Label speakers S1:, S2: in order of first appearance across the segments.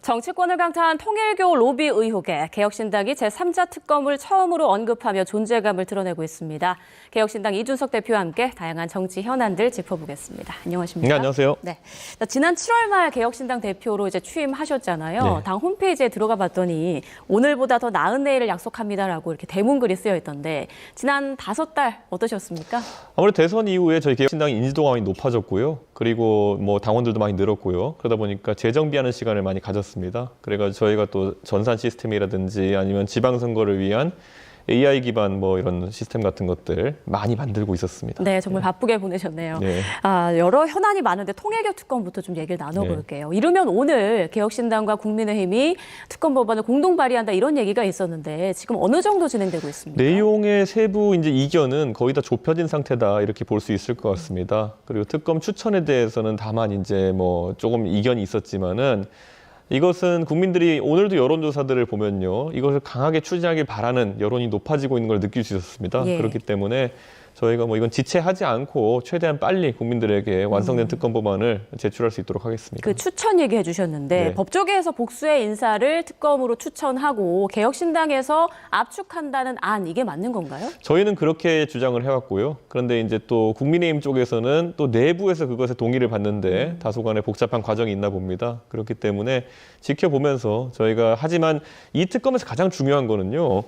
S1: 정치권을 강타한 통일교 로비 의혹에 개혁신당이 제3자 특검을 처음으로 언급하며 존재감을 드러내고 있습니다. 개혁신당 이준석 대표와 함께 다양한 정치 현안들 짚어보겠습니다. 안녕하십니까?
S2: 네, 안녕하세요.
S1: 네. 지난 7월 말 개혁신당 대표로 이제 취임하셨잖아요.
S2: 네.
S1: 당 홈페이지에 들어가 봤더니 오늘보다 더 나은 내일을 약속합니다라고 이렇게 대문글이 쓰여 있던데 지난 5달 어떠셨습니까?
S2: 아무래도 대선 이후에 저희 개혁신당 인지도가 많이 높아졌고요. 그리고 뭐 당원들도 많이 늘었고요. 그러다 보니까 재정비하는 시간을 많이 가졌습니다. 그래가지고 저희가 또 전산 시스템이라든지 아니면 지방선거를 위한 AI 기반 뭐 이런 시스템 같은 것들 많이 만들고 있었습니다.
S1: 네, 정말 바쁘게 보내셨네요.
S2: 네.
S1: 여러 현안이 많은데 통일교 특검부터 좀 얘기를 나눠볼게요. 이르면 오늘 개혁신당과 국민의힘이 특검 법안을 공동 발의한다 이런 얘기가 있었는데 지금 어느 정도 진행되고 있습니까?
S2: 내용의 세부 이제 이견은 거의 다 좁혀진 상태다 이렇게 볼 수 있을 것 같습니다. 그리고 특검 추천에 대해서는 다만 이제 뭐 조금 이견이 있었지만은 이것은 국민들이 오늘도 여론조사들을 보면요. 이것을 강하게 추진하길 바라는 여론이 높아지고 있는 걸 느낄 수 있었습니다.
S1: 예.
S2: 그렇기 때문에 저희가 뭐 이건 지체하지 않고 최대한 빨리 국민들에게 완성된 특검 법안을 제출할 수 있도록 하겠습니다.
S1: 그 추천 얘기해 주셨는데
S2: 네.
S1: 법조계에서 복수의 인사를 특검으로 추천하고 개혁신당에서 압축한다는 안 이게 맞는 건가요?
S2: 저희는 그렇게 주장을 해왔고요. 그런데 이제 또 국민의힘 쪽에서는 또 내부에서 그것에 동의를 받는데 다소간의 복잡한 과정이 있나 봅니다. 그렇기 때문에 지켜보면서 저희가 하지만 이 특검에서 가장 중요한 거는요.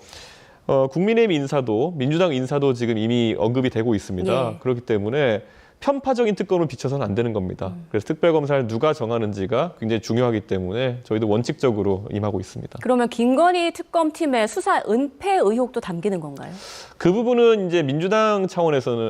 S2: 국민의힘 인사도 민주당 인사도 지금 이미 언급이 되고 있습니다.
S1: 예.
S2: 그렇기 때문에 편파적인 특검을 비춰서는 안 되는 겁니다. 그래서 특별검사를 누가 정하는지가 굉장히 중요하기 때문에 저희도 원칙적으로 임하고 있습니다.
S1: 그러면 김건희 특검팀의 수사 은폐 의혹도 담기는 건가요?
S2: 그 부분은 이제 민주당 차원에서는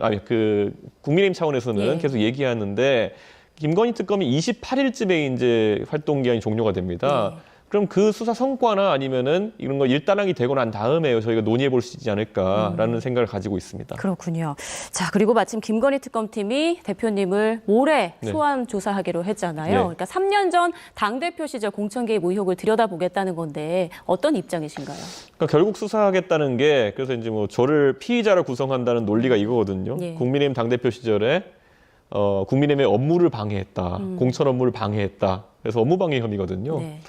S2: 국민의힘 차원에서는
S1: 예.
S2: 계속 얘기하는데 김건희 특검이 28일쯤에 이제 활동 기한이 종료가 됩니다. 그럼 그 수사 성과나 아니면은 이런 거 일단락이 되고 난 다음에 저희가 논의해 볼 수 있지 않을까라는 생각을 가지고 있습니다.
S1: 그렇군요. 자, 그리고 마침 김건희 특검팀이 대표님을 모레
S2: 네.
S1: 소환 조사하기로 했잖아요.
S2: 네.
S1: 그러니까 3년 전 당대표 시절 공천 개입 의혹을 들여다보겠다는 건데 어떤 입장이신가요?
S2: 그러니까 결국 수사하겠다는 게 그래서 이제 뭐 저를 피의자로 구성한다는 논리가 이거거든요.
S1: 예.
S2: 국민의힘 당대표 시절에 국민의힘의 업무를 방해했다, 공천 업무를 방해했다. 그래서 업무방해 혐의거든요.
S1: 네.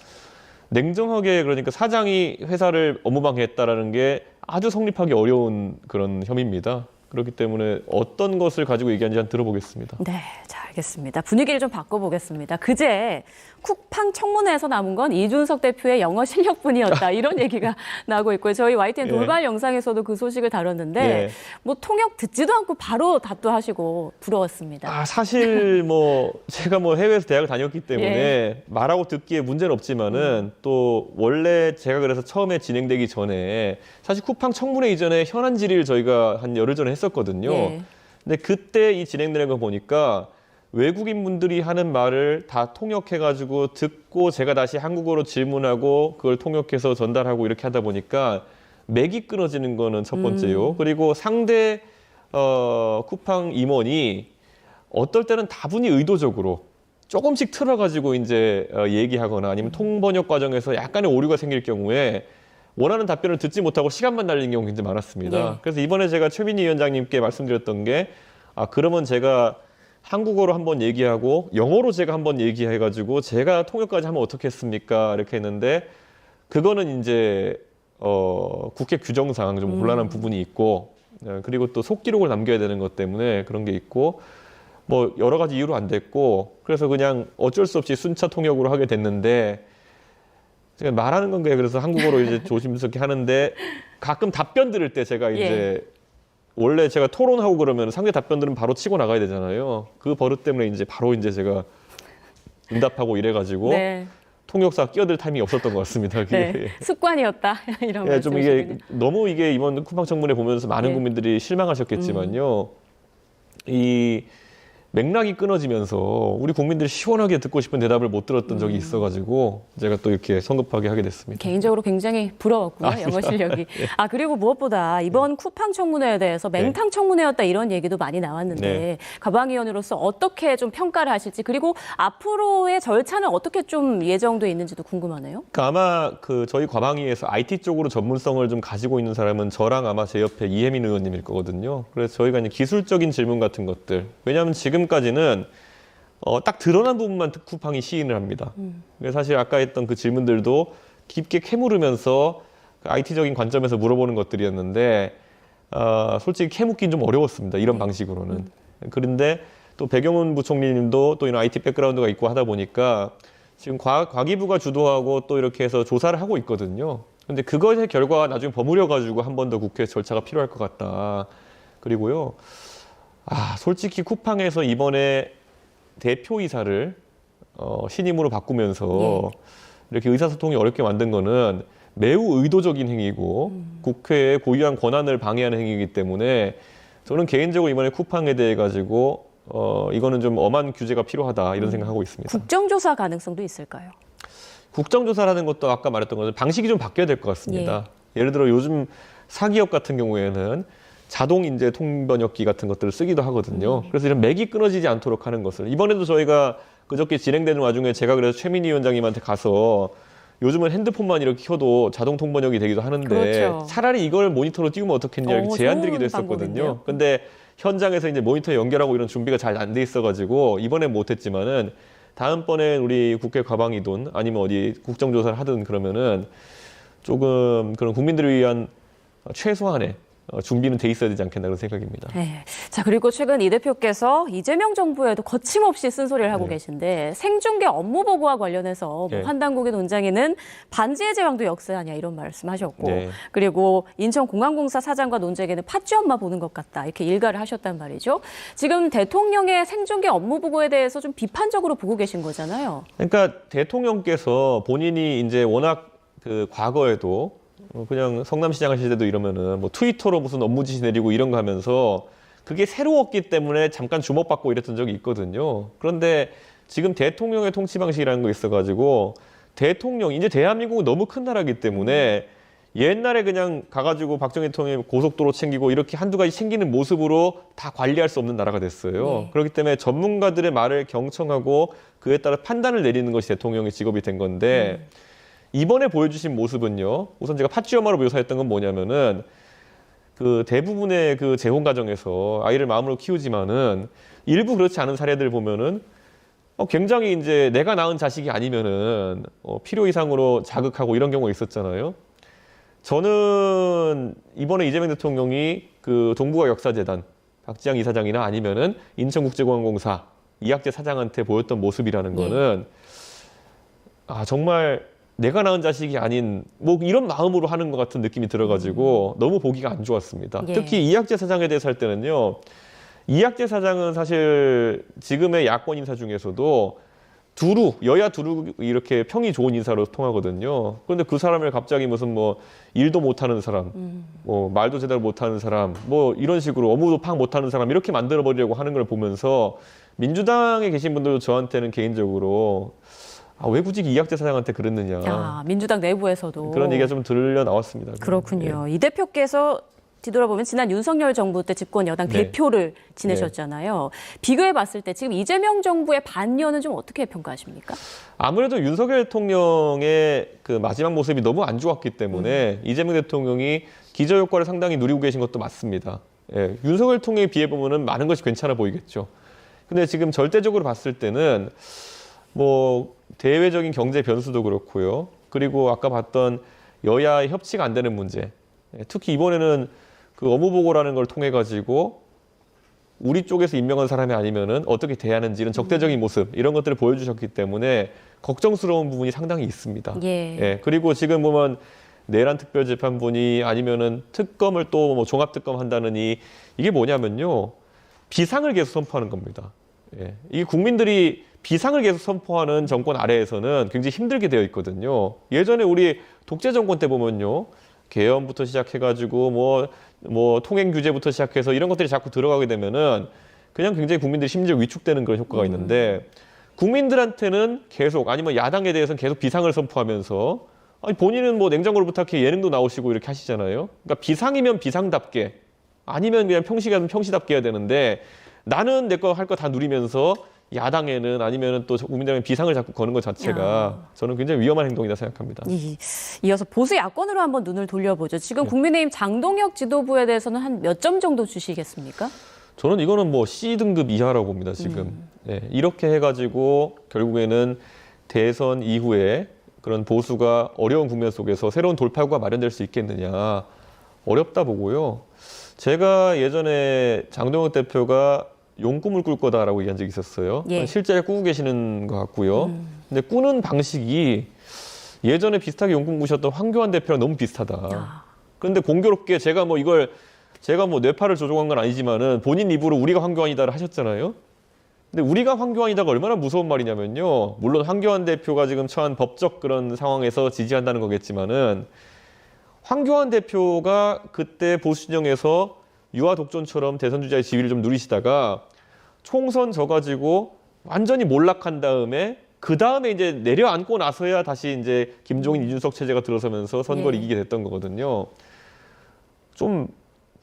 S2: 냉정하게 그러니까 사장이 회사를 업무방해했다라는 게 아주 성립하기 어려운 그런 혐의입니다. 그렇기 때문에 어떤 것을 가지고 얘기하는지 한번 들어보겠습니다.
S1: 네, 자, 알겠습니다. 분위기를 좀 바꿔보겠습니다. 그제 쿠팡 청문회에서 남은 건 이준석 대표의 영어 실력뿐이었다. 이런 얘기가 나오고 있고요. 저희 YTN
S2: 예.
S1: 돌발 영상에서도 그 소식을 다뤘는데
S2: 예.
S1: 뭐 통역 듣지도 않고 바로 답도하시고 부러웠습니다.
S2: 사실 뭐 제가 뭐 해외에서 대학을 다녔기 때문에 말하고 듣기에 문제는 없지만은 또 원래 제가 그래서 처음에 진행되기 전에 사실 쿠팡 청문회 이전에 현안 질의를 저희가 한 열흘 전에 했었거든요.
S1: 예.
S2: 근데 그때 이 진행되는 거 보니까 외국인 분들이 하는 말을 다 통역해가지고 듣고 제가 다시 한국어로 질문하고 그걸 통역해서 전달하고 이렇게 하다 보니까 맥이 끊어지는 거는 첫 번째요. 그리고 상대 쿠팡 임원이 어떨 때는 다분히 의도적으로 조금씩 틀어가지고 이제 얘기하거나 아니면 통번역 과정에서 약간의 오류가 생길 경우에 원하는 답변을 듣지 못하고 시간만 날리는 경우가 굉장히 많았습니다.
S1: 예.
S2: 그래서 이번에 제가 최민희 위원장님께 말씀드렸던 게 그러면 제가 한국어로 한번 얘기하고 영어로 제가 한번 얘기해가지고 제가 통역까지 하면 어떻겠습니까? 이렇게 했는데 그거는 이제 국회 규정상 좀 곤란한 부분이 있고 그리고 또 속기록을 남겨야 되는 것 때문에 그런 게 있고 뭐 여러 가지 이유로 안 됐고 그래서 그냥 어쩔 수 없이 순차 통역으로 하게 됐는데 제가 말하는 건 그래서 한국어로 이제 조심스럽게 하는데 가끔 답변 들을 때 제가 이제 원래 제가 토론하고 그러면 상대 답변들은 바로 치고 나가야 되잖아요. 그 버릇 때문에 이제 바로 이제 제가 응답하고 이래가지고
S1: 네.
S2: 통역사 끼어들 타임이 없었던 것 같습니다.
S1: 네. 습관이었다. 이런
S2: 예, 좀 이게
S1: 말씀이시군요.
S2: 너무 이게 이번 쿠팡 청문회 보면서 많은
S1: 예.
S2: 국민들이 실망하셨겠지만요. 이 맥락이 끊어지면서 우리 국민들이 시원하게 듣고 싶은 대답을 못 들었던 적이 있어가지고 제가 또 이렇게 성급하게 하게 됐습니다.
S1: 개인적으로 굉장히 부러웠고요. 영어 실력이. 그리고 무엇보다 이번 쿠팡 청문회에 대해서 맹탕 청문회였다 이런 얘기도 많이 나왔는데
S2: 네.
S1: 가방위원으로서 어떻게 좀 평가를 하실지 그리고 앞으로의 절차는 어떻게 좀 예정돼 있는지도 궁금하네요.
S2: 그러니까 아마 저희 과방위에서 IT 쪽으로 전문성을 좀 가지고 있는 사람은 저랑 아마 제 옆에 이혜민 의원님일 거거든요. 그래서 저희가 이제 기술적인 질문 같은 것들 왜냐하면 지금까지는 딱 드러난 부분만 쿠팡이 시인을 합니다. 그래서 사실 아까 했던 그 질문들도 깊게 캐물으면서 그 IT적인 관점에서 물어보는 것들이었는데 솔직히 캐묻긴 좀 어려웠습니다. 이런 방식으로는. 그런데 또 배경훈 부총리님도 또 이런 IT 백그라운드가 있고 하다 보니까 지금 과기부가 주도하고 또 이렇게 해서 조사를 하고 있거든요. 근데 그것의 결과가 나중에 버무려가지고 한 번 더 국회 절차가 필요할 것 같다. 그리고요, 솔직히 쿠팡에서 이번에 대표이사를 신임으로 바꾸면서 이렇게 의사소통이 어렵게 만든 거는 매우 의도적인 행위고 국회의 고유한 권한을 방해하는 행위이기 때문에 저는 개인적으로 이번에 쿠팡에 대해 가지고 이거는 좀 엄한 규제가 필요하다 이런 생각하고 있습니다.
S1: 국정조사 가능성도 있을까요?
S2: 국정조사라는 것도 아까 말했던 것처럼 방식이 좀 바뀌어야 될 것 같습니다. 예를 들어 요즘 사기업 같은 경우에는 자동 인재 통번역기 같은 것들을 쓰기도 하거든요. 그래서 이런 맥이 끊어지지 않도록 하는 것을 이번에도 저희가 그저께 진행되는 와중에 제가 그래서 최민희 위원장님한테 가서 요즘은 핸드폰만 이렇게 켜도 자동 통번역이 되기도 하는데
S1: 그렇죠.
S2: 차라리 이걸 모니터로 띄우면 어떻겠냐 이렇게 제안드리기도 했었거든요. 근데 현장에서 이제 모니터 연결하고 이런 준비가 잘 안 돼 있어가지고 이번에 못했지만은 다음번에 우리 국회 과방이든 아니면 어디 국정조사를 하든 그러면은 조금 그런 국민들을 위한 최소한의 준비는 돼 있어야 되지 않겠나 그런 생각입니다.
S1: 네. 자, 그리고 최근 이 대표께서 이재명 정부에도 거침없이 쓴소리를 하고 계신데 생중계 업무 보고와 관련해서 뭐 한 당국의 논쟁에는 반지의 제왕도 역사하냐 이런 말씀하셨고 그리고 인천공항공사 사장과 논쟁에는 팥쥐 엄마 보는 것 같다 이렇게 일가를 하셨단 말이죠. 지금 대통령의 생중계 업무 보고에 대해서 좀 비판적으로 보고 계신 거잖아요.
S2: 그러니까 대통령께서 본인이 이제 워낙 그 과거에도 그냥 성남시장 하실 때도 이러면은 뭐 트위터로 무슨 업무 지시 내리고 이런 거 하면서 그게 새로웠기 때문에 잠깐 주목받고 이랬던 적이 있거든요. 그런데 지금 대통령의 통치 방식이라는 거 있어가지고 대통령, 이제 대한민국은 너무 큰 나라이기 때문에 옛날에 그냥 가가지고 박정희 대통령이 고속도로 챙기고 이렇게 한두 가지 챙기는 모습으로 다 관리할 수 없는 나라가 됐어요. 그렇기 때문에 전문가들의 말을 경청하고 그에 따라 판단을 내리는 것이 대통령의 직업이 된 건데 이번에 보여주신 모습은요. 우선 제가 팥쥐 엄마로 묘사했던 건 뭐냐면은 그 대부분의 그 재혼 가정에서 아이를 마음으로 키우지만은 일부 그렇지 않은 사례들 보면은 굉장히 이제 내가 낳은 자식이 아니면은 필요 이상으로 자극하고 이런 경우가 있었잖아요. 저는 이번에 이재명 대통령이 그 동북아 역사재단 박지양 이사장이나 아니면은 인천국제공항공사 이학재 사장한테 보였던 모습이라는 거는 정말 내가 낳은 자식이 아닌 뭐 이런 마음으로 하는 것 같은 느낌이 들어가지고 너무 보기가 안 좋았습니다. 특히 이학재 사장에 대해서 할 때는요. 이학재 사장은 사실 지금의 야권 인사 중에서도 여야 두루 이렇게 평이 좋은 인사로 통하거든요. 그런데 그 사람을 갑자기 무슨 뭐 일도 못하는 사람, 뭐 말도 제대로 못하는 사람, 뭐 이런 식으로 업무도 파악 못하는 사람 이렇게 만들어버리려고 하는 걸 보면서 민주당에 계신 분들도 저한테는 개인적으로 왜 굳이 이학재 사장한테 그랬느냐.
S1: 민주당 내부에서도.
S2: 그런 얘기가 좀 들려 나왔습니다.
S1: 그렇군요. 이 대표께서 뒤돌아보면 지난 윤석열 정부 때 집권 여당 대표를 지내셨잖아요. 비교해 봤을 때 지금 이재명 정부의 반년은 좀 어떻게 평가하십니까? 아무래도
S2: 윤석열 대통령의 그 마지막 모습이 너무 안 좋았기 때문에 이재명 대통령이 기저효과를 상당히 누리고 계신 것도 맞습니다. 윤석열 대통령에 비해 보면은 많은 것이 괜찮아 보이겠죠. 근데 지금 절대적으로 봤을 때는 뭐 대외적인 경제 변수도 그렇고요. 그리고 아까 봤던 여야의 협치가 안 되는 문제. 특히 이번에는 그 업무보고라는 걸 통해 가지고 우리 쪽에서 임명한 사람이 아니면은 어떻게 대하는지 이런 적대적인 모습 이런 것들을 보여주셨기 때문에 걱정스러운 부분이 상당히 있습니다. 그리고 지금 보면 내란 특별재판부니 아니면은 특검을 또 뭐 종합특검 한다느니 이게 뭐냐면요. 비상을 계속 선포하는 겁니다. 이게 국민들이 비상을 계속 선포하는 정권 아래에서는 굉장히 힘들게 되어 있거든요. 예전에 우리 독재 정권 때 보면요. 계엄부터 시작해가지고 뭐 통행 규제부터 시작해서 이런 것들이 자꾸 들어가게 되면은 그냥 굉장히 국민들이 심지어 위축되는 그런 효과가 있는데 국민들한테는 계속 아니면 야당에 대해서는 계속 비상을 선포하면서 본인은 뭐 냉장고를 부탁해 예능도 나오시고 이렇게 하시잖아요. 그러니까 비상이면 비상답게 아니면 그냥 평시가면 평시답게 해야 되는데 나는 내 거 할 거 다 누리면서 야당에는 아니면은 또 국민들에게 비상을 자꾸 거는 것 자체가 저는 굉장히 위험한 행동이다 생각합니다.
S1: 이어서 보수 야권으로 한번 눈을 돌려보죠. 지금 국민의힘 장동혁 지도부에 대해서는 한 몇 점 정도 주시겠습니까?
S2: 저는 이거는 뭐 C 등급 이하라고 봅니다, 지금. 네, 이렇게 해가지고 결국에는 대선 이후에 그런 보수가 어려운 국면 속에서 새로운 돌파구가 마련될 수 있겠느냐. 어렵다 보고요. 제가 예전에 장동혁 대표가 용꿈을 꿀 거다라고 얘기한 적이 있었어요.
S1: 예.
S2: 실제 꾸고 계시는 것 같고요. 근데 꾸는 방식이 예전에 비슷하게 용꿈 꾸셨던 황교안 대표랑 너무 비슷하다. 그런데 공교롭게 제가 뭐 뇌파를 조종한 건 아니지만은 본인 입으로 우리가 황교안이다를 하셨잖아요. 근데 우리가 황교안이다가 얼마나 무서운 말이냐면요. 물론 황교안 대표가 지금 처한 법적 그런 상황에서 지지한다는 거겠지만은 황교안 대표가 그때 보수 진영에서 유아 독존처럼 대선 주자의 지위를 좀 누리시다가 총선 져가지고 완전히 몰락한 다음에 그 다음에 이제 내려앉고 나서야 다시 이제 김종인, 이준석 체제가 들어서면서 선거를 이기게 됐던 거거든요. 좀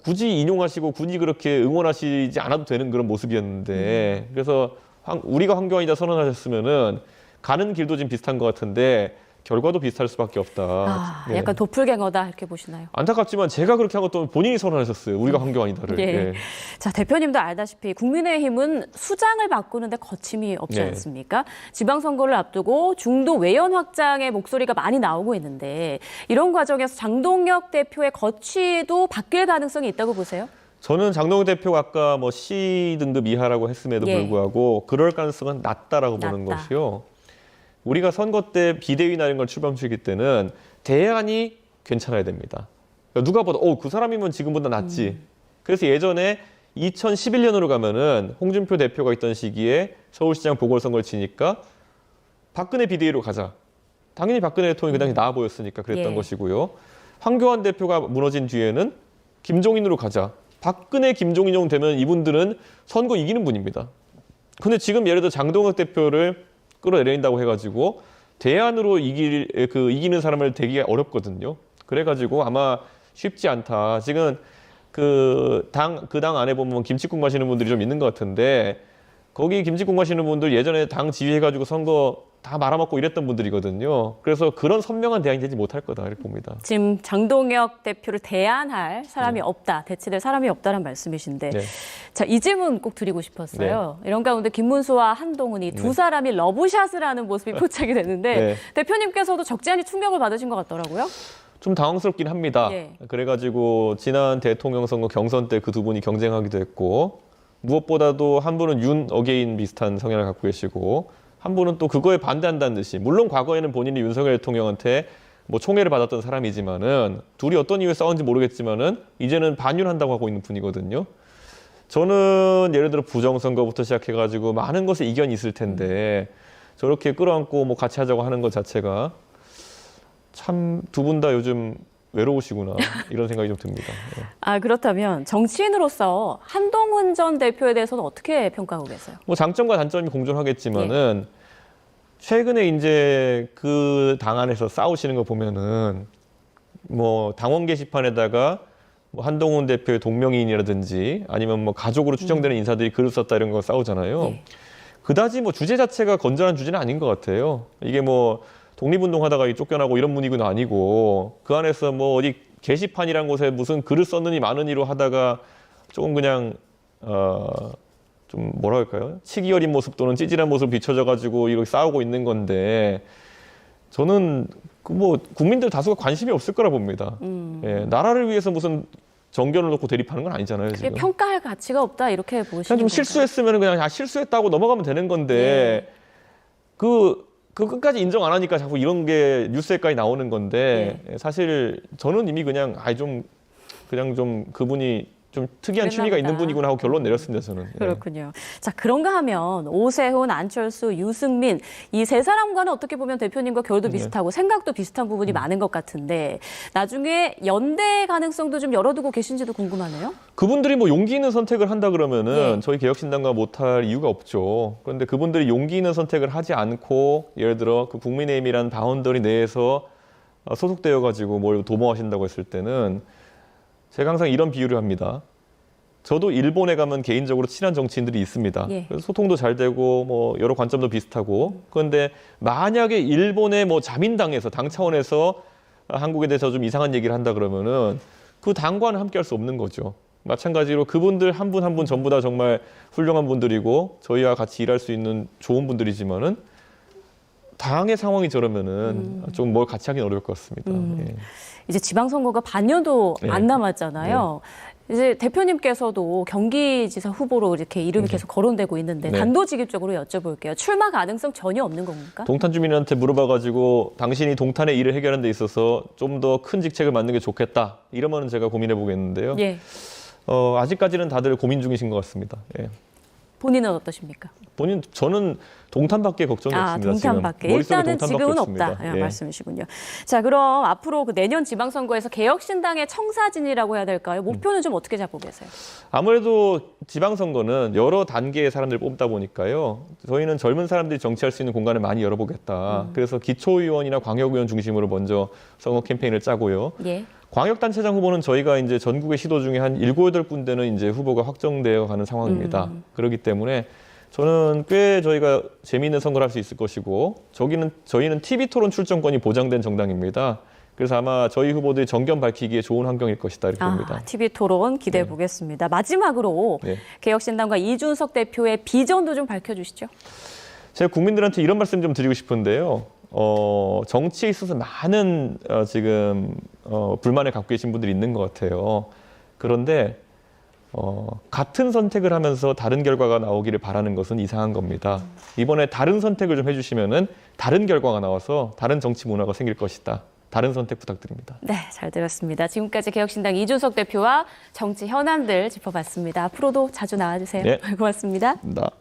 S2: 굳이 인용하시고 굳이 그렇게 응원하시지 않아도 되는 그런 모습이었는데 그래서 우리가 황교안이다 선언하셨으면은 가는 길도 좀 비슷한 것 같은데 결과도 비슷할 수밖에 없다. 네.
S1: 약간 도플갱어다 이렇게 보시나요?
S2: 안타깝지만 제가 그렇게 한 것도 본인이 선언하셨어요. 우리가 황교안이다를.
S1: 예.
S2: 예.
S1: 자, 대표님도 알다시피 국민의힘은 수장을 바꾸는데 거침이 없지
S2: 네.
S1: 않습니까? 지방선거를 앞두고 중도 외연 확장의 목소리가 많이 나오고 있는데 이런 과정에서 장동혁 대표의 거취도 바뀔 가능성이 있다고 보세요?
S2: 저는 장동혁 대표가 아까 뭐 C 등급 이하라고 했음에도
S1: 예.
S2: 불구하고 그럴 가능성은 낮다라고 보는
S1: 낮다.
S2: 것이요. 우리가 선거 때 비대위나 이런 걸 출범시킬 때는 대안이 괜찮아야 됩니다. 그러니까 누가 봐도 그 사람이면 지금보다 낫지. 그래서 예전에 2011년으로 가면은 홍준표 대표가 있던 시기에 서울시장 보궐선거를 치니까 박근혜 비대위로 가자. 당연히 박근혜 대통령이 그 당시 나아 보였으니까 그랬던
S1: 예.
S2: 것이고요. 황교안 대표가 무너진 뒤에는 김종인으로 가자. 박근혜, 김종인 정도 되면 이분들은 선거 이기는 분입니다. 근데 지금 예를 들어 장동혁 대표를 끌어내린다고 해가지고 대안으로 이기는 사람을 대기가 어렵거든요. 그래가지고 아마 쉽지 않다. 지금 그 당 안에 보면 김치국 마시는 분들이 좀 있는 것 같은데 거기 김치국 마시는 분들 예전에 당 지휘해가지고 선거 다 말아먹고 이랬던 분들이거든요. 그래서 그런 선명한 대안이 되지 못할 거다 이렇게 봅니다.
S1: 지금 장동혁 대표를 대안할 사람이 없다, 대체될 사람이 없다는 말씀이신데
S2: 네.
S1: 자, 이 질문 꼭 드리고 싶었어요. 이런 가운데 김문수와 한동훈이 두 사람이 러브샷을 하는 모습이 포착이 됐는데
S2: 네.
S1: 대표님께서도 적지 않은 충격을 받으신 것 같더라고요.
S2: 좀 당황스럽긴 합니다.
S1: 예.
S2: 그래가지고 지난 대통령 선거 경선 때 그 두 분이 경쟁하기도 했고 무엇보다도 한 분은 윤 어게인 비슷한 성향을 갖고 계시고 한 분은 또 그거에 반대한다는 듯이 물론 과거에는 본인이 윤석열 대통령한테 뭐 총애를 받았던 사람이지만은 둘이 어떤 이유에 싸웠는지 모르겠지만은 이제는 반윤한다고 하고 있는 분이거든요. 저는 예를 들어 부정선거부터 시작해가지고 많은 것에 이견이 있을 텐데 저렇게 끌어안고 뭐 같이 하자고 하는 것 자체가 참 두 분 다 요즘 외로우시구나 이런 생각이 좀 듭니다. 예.
S1: 그렇다면 정치인으로서 한동훈 전 대표에 대해서는 어떻게 평가하고 계세요?
S2: 뭐 장점과 단점이 공존하겠지만은 최근에 이제 그 당 안에서 싸우시는 거 보면은 뭐 당원 게시판에다가 뭐 한동훈 대표의 동명이인이라든지 아니면 뭐 가족으로 추정되는 인사들이 글을 썼다 이런 거 싸우잖아요.
S1: 네.
S2: 그다지 뭐 주제 자체가 건전한 주제는 아닌 것 같아요. 이게 뭐 독립운동하다가 쫓겨나고 이런 분위기는 아니고 그 안에서 뭐 어디 게시판이란 곳에 무슨 글을 썼느니 마느니로 하다가 조금 그냥 좀 뭐라 할까요? 치기 어린 모습 또는 찌질한 모습 비춰져 가지고 이렇게 싸우고 있는 건데 저는 그 뭐 국민들 다수가 관심이 없을 거라 봅니다. 예, 나라를 위해서 무슨 정견을 놓고 대립하는 건 아니잖아요.
S1: 그게
S2: 지금.
S1: 평가할 가치가 없다 이렇게 보시는
S2: 그냥 좀
S1: 건가요?
S2: 실수했으면 그냥 실수했다고 넘어가면 되는 건데 그 끝까지 인정 안 하니까 자꾸 이런 게 뉴스에까지 나오는 건데 사실 저는 이미 그냥 좀 그분이 좀 특이한 취미가
S1: 보다.
S2: 있는 분이구나 하고 결론 내렸습니다, 저는. 예.
S1: 그렇군요. 자, 그런가 하면 오세훈, 안철수, 유승민 이 세 사람과는 어떻게 보면 대표님과 결도 비슷하고 생각도 비슷한 부분이 많은 것 같은데 나중에 연대 가능성도 좀 열어두고 계신지도 궁금하네요.
S2: 그분들이 뭐 용기 있는 선택을 한다 그러면은 저희 개혁신당과 못할 이유가 없죠. 그런데 그분들이 용기 있는 선택을 하지 않고 예를 들어 그 국민의힘이라는 바운더리 내에서 소속되어 가지고 뭘 도모하신다고 했을 때는 제가 항상 이런 비유를 합니다. 저도 일본에 가면 개인적으로 친한 정치인들이 있습니다. 그래서 소통도 잘 되고 뭐 여러 관점도 비슷하고 그런데 만약에 일본의 뭐 자민당에서 당 차원에서 한국에 대해서 좀 이상한 얘기를 한다 그러면은 그 당과는 함께할 수 없는 거죠. 마찬가지로 그분들 한 분 한 분 전부 다 정말 훌륭한 분들이고 저희와 같이 일할 수 있는 좋은 분들이지만은 당의 상황이 저러면은 좀 뭘 같이 하기는 어려울 것 같습니다. 예.
S1: 이제 지방선거가 반년도
S2: 네.
S1: 안 남았잖아요. 이제 대표님께서도 경기지사 후보로 이렇게 이름이 계속 거론되고 있는데
S2: 네.
S1: 단도직입적으로 여쭤볼게요. 출마 가능성 전혀 없는 겁니까?
S2: 동탄 주민한테 물어봐가지고 당신이 동탄의 일을 해결하는 데 있어서 좀 더 큰 직책을 맡는 게 좋겠다. 이러면 제가 고민해 보겠는데요.
S1: 예.
S2: 아직까지는 다들 고민 중이신 것 같습니다. 예.
S1: 본인은 어떠십니까?
S2: 저는 동탄밖에 걱정이 없습니다.
S1: 동탄밖에.
S2: 지금. 머릿속에
S1: 일단은
S2: 동탄밖에
S1: 지금은
S2: 없습니다.
S1: 없다.
S2: 예.
S1: 말씀이시군요. 자, 그럼 앞으로 그 내년 지방선거에서 개혁신당의 청사진이라고 해야 될까요? 목표는 좀 어떻게 잡고 계세요?
S2: 아무래도 지방선거는 여러 단계의 사람들을 뽑다 보니까요. 저희는 젊은 사람들이 정치할 수 있는 공간을 많이 열어보겠다. 그래서 기초의원이나 광역의원 중심으로 먼저 선거 캠페인을 짜고요.
S1: 예.
S2: 광역단체장 후보는 저희가 이제 전국의 시도 중에 한 7, 8군데는 이제 후보가 확정되어 가는 상황입니다. 그렇기 때문에 저는 꽤 저희가 재미있는 선거를 할 수 있을 것이고 저희는 TV 토론 출전권이 보장된 정당입니다. 그래서 아마 저희 후보들이 정견 밝히기에 좋은 환경일 것이다 이렇게 봅니다.
S1: TV 토론 기대해 보겠습니다. 마지막으로 개혁신당과 이준석 대표의 비전도 좀 밝혀주시죠.
S2: 제가 국민들한테 이런 말씀 좀 드리고 싶은데요. 정치에 있어서 많은 지금 불만을 갖고 계신 분들이 있는 것 같아요. 그런데 같은 선택을 하면서 다른 결과가 나오기를 바라는 것은 이상한 겁니다. 이번에 다른 선택을 좀 해주시면은 다른 결과가 나와서 다른 정치 문화가 생길 것이다. 다른 선택 부탁드립니다.
S1: 네, 잘 들었습니다. 지금까지 개혁신당 이준석 대표와 정치 현안들 짚어봤습니다. 앞으로도 자주 나와주세요.
S2: 네.
S1: 고맙습니다.
S2: 감사합니다.